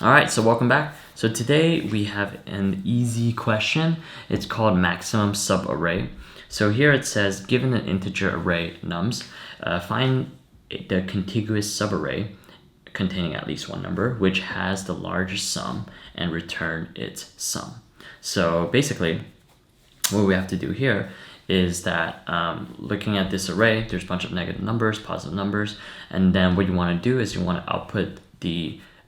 All right, so welcome back. So today we have an easy question. It's called maximum subarray. So here it says, given an integer array nums, find the contiguous subarray containing at least one number, which has the largest sum, and return its sum. So basically, what we have to do here is that looking at this array, there's a bunch of negative numbers, positive numbers, and then what you want to do is you want to output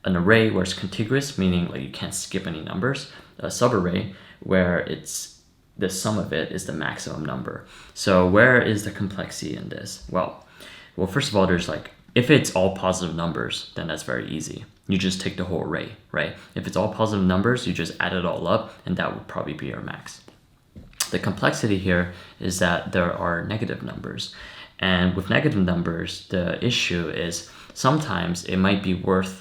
an array where it's contiguous, meaning like you can't skip any numbers, a subarray where it's the sum of it is the maximum number. So where is the complexity in this? Well, first of all, there's like, if it's all positive numbers, then that's very easy. You just take the whole array, right? If it's all positive numbers, you just add it all up, and that would probably be your max. The complexity here is that there are negative numbers. And with negative numbers, the issue is sometimes it might be worth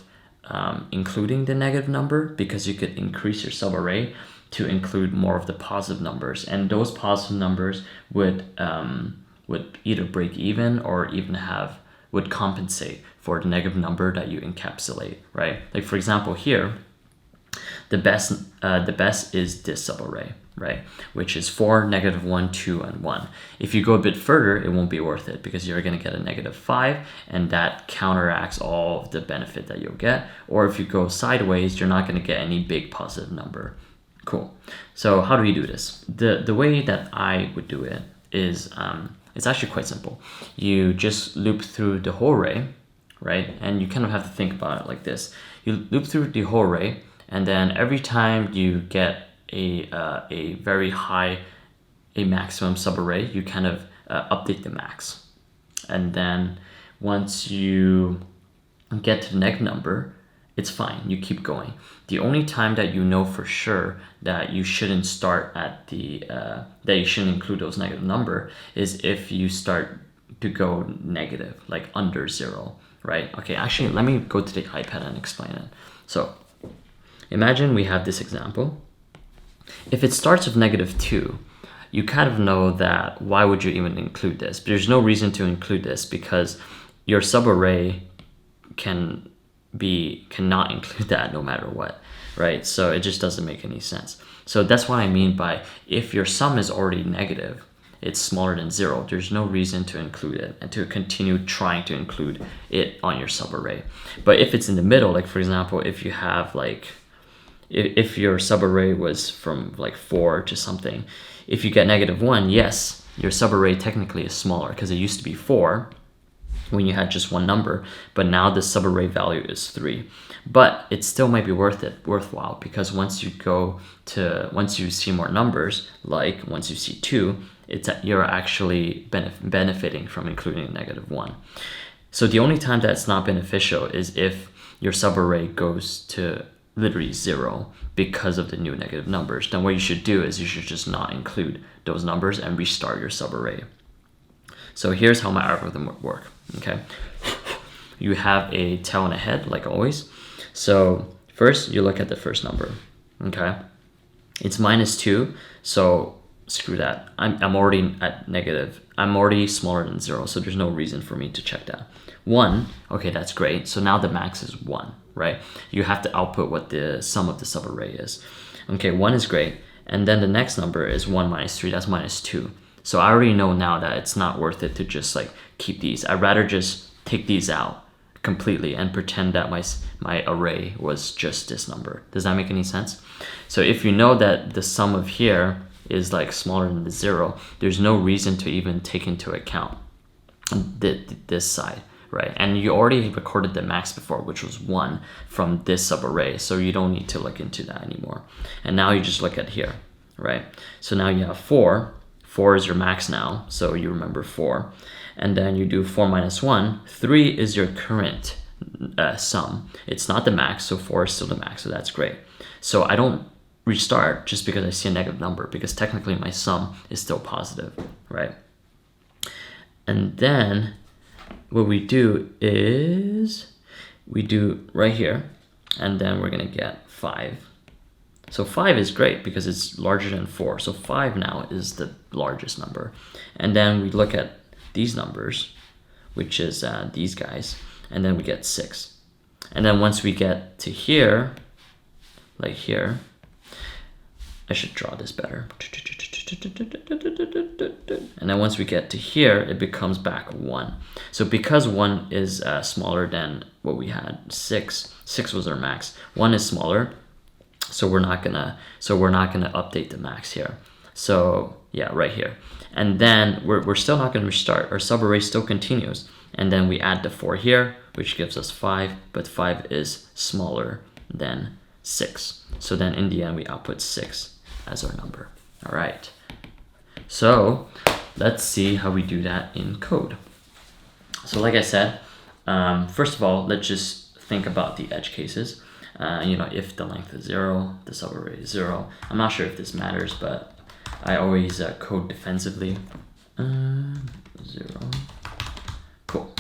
including the negative number, because you could increase your subarray to include more of the positive numbers, and those positive numbers would either break even or even would compensate for the negative number that you encapsulate, right? Like for example here, the best is this subarray, right? Which is 4, -1, 2, and 1. If you go a bit further, it won't be worth it because you're going to get a -5, and that counteracts all of the benefit that you'll get. Or if you go sideways, you're not going to get any big positive number. Cool. So how do we do this? The way that I would do it is it's actually quite simple. You just loop through the whole array, right? And you kind of have to think about it like this. You loop through the whole array, and then every time you get a very high, a maximum subarray, you kind of update the max. And then once you get to the negative number, it's fine, you keep going. The only time that you know for sure that you shouldn't start at that you shouldn't include those negative number is if you start to go negative, like under 0, right? Okay, actually, let me go to the iPad and explain it. So imagine we have this example. If it starts with -2, you kind of know that why would you even include this? But there's no reason to include this because your subarray cannot include that no matter what, right? So it just doesn't make any sense. So that's what I mean by if your sum is already negative, it's smaller than 0, there's no reason to include it and to continue trying to include it on your subarray. But if it's in the middle, like for example, if you have like, if your subarray was from like 4 to something, if you get -1, yes, your subarray technically is smaller because it used to be 4 when you had just one number, but now the subarray value is 3. But it still might be worthwhile because once you see more numbers, like once you see 2, you're actually benefiting from including a -1. So the only time that's not beneficial is if your subarray goes to literally 0 because of the new negative numbers. Then what you should do is you should just not include those numbers and restart your subarray. So here's how my algorithm would work, okay? You have a tail and a head, like always. So first, you look at the first number, okay? It's -2, so screw that. I'm already at negative. I'm already smaller than 0, so there's no reason for me to check that. 1, okay, that's great. So now the max is 1, right? You have to output what the sum of the subarray is. Okay, 1 is great. And then the next number is 1 - 3, that's -2. So I already know now that it's not worth it to just like keep these. I'd rather just take these out completely and pretend that my array was just this number. Does that make any sense? So if you know that the sum of here is like smaller than the 0, there's no reason to even take into account this side, right? And you already recorded the max before, which was 1 from this subarray, so you don't need to look into that anymore. And now you just look at here, right? So now you have 4. 4 is your max now, so you remember 4. And then you do 4 - 1. 3 is your current sum. It's not the max, so 4 is still the max, so that's great. So I don't restart just because I see a negative number, because technically my sum is still positive, right? And then what we do is we do right here, and then we're gonna get 5. So 5 is great because it's larger than 4. So 5 now is the largest number. And then we look at these numbers, which is these guys, and then we get 6. And then once we get to here, like here, I should draw this better. And then once we get to here, it becomes back 1. So because 1 is smaller than what we had, 6 was our max. 1 is smaller, so we're not gonna update the max here. So yeah, right here. And then we're still not gonna restart. Our subarray still continues. And then we add the 4 here, which gives us 5, but 5 is smaller than 6. So then in the end, we output 6 as our number. All right. So let's see how we do that in code. So like I said, first of all, let's just think about the edge cases. If the length is 0, the subarray is 0. I'm not sure if this matters, but I always code defensively. 0. Cool.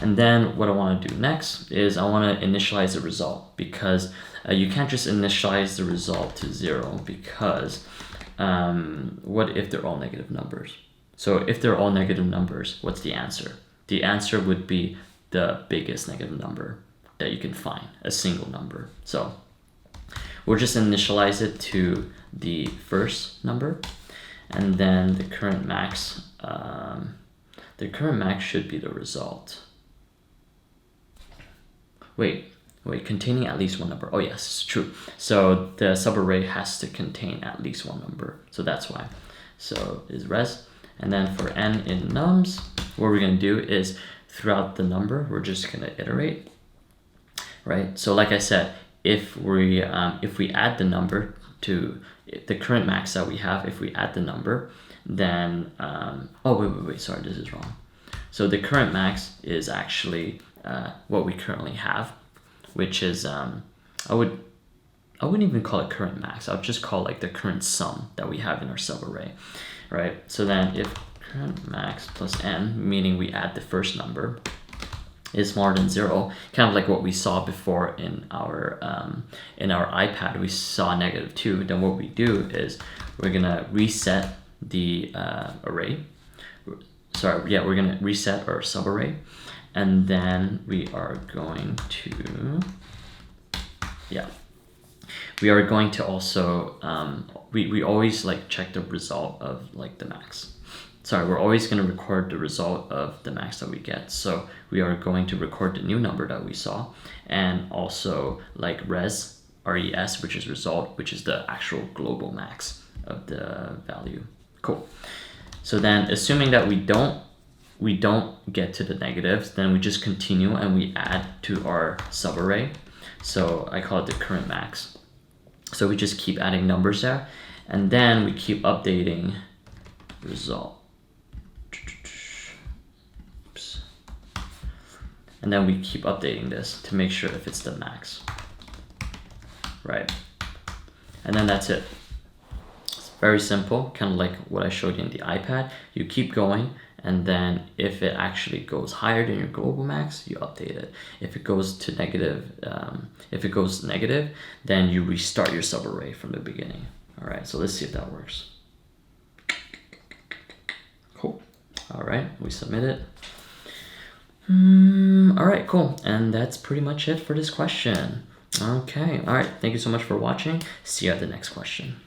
And then what I want to do next is I want to initialize the result, because you can't just initialize the result to 0, because what if they're all negative numbers? So if they're all negative numbers, what's the answer? The answer would be the biggest negative number that you can find, a single number. So we'll just initialize it to the first number, and then the current max should be the result. Wait, containing at least one number. Oh yes, it's true. So the subarray has to contain at least one number. So that's why. So is res. And then for n in nums, what we're gonna do is throughout the number, we're just gonna iterate, right? So like I said, if we add the number to the current max that we have, if we add the number, then, wait, sorry, this is wrong. So the current max is actually what we currently have, which is, I wouldn't even call it current max. I would just call like the current sum that we have in our subarray, right? So then if current max plus n, meaning we add the first number, is smaller than 0, kind of like what we saw before in our iPad, we saw -2. Then what we do is we're gonna reset the array. Sorry, yeah, we're gonna reset our subarray, and then we are going to also we always like check the result of like the max. Sorry, we're always going to record the result of the max that we get. So we are going to record the new number that we saw, and also like res, which is result, which is the actual global max of the value. Cool. So then assuming that we don't get to the negatives, then we just continue and we add to our subarray. So I call it the current max. So we just keep adding numbers there, and then we keep updating result. Oops. And then we keep updating this to make sure if it's the max, right? And then that's it. It's very simple, kind of like what I showed you in the iPad. You keep going, and then if it actually goes higher than your global max, you update it. If it goes to negative, then you restart your subarray from the beginning. All right, so let's see if that works. Cool. All right, we submit it. All right, cool. And that's pretty much it for this question. Okay, all right, thank you so much for watching. See you at the next question.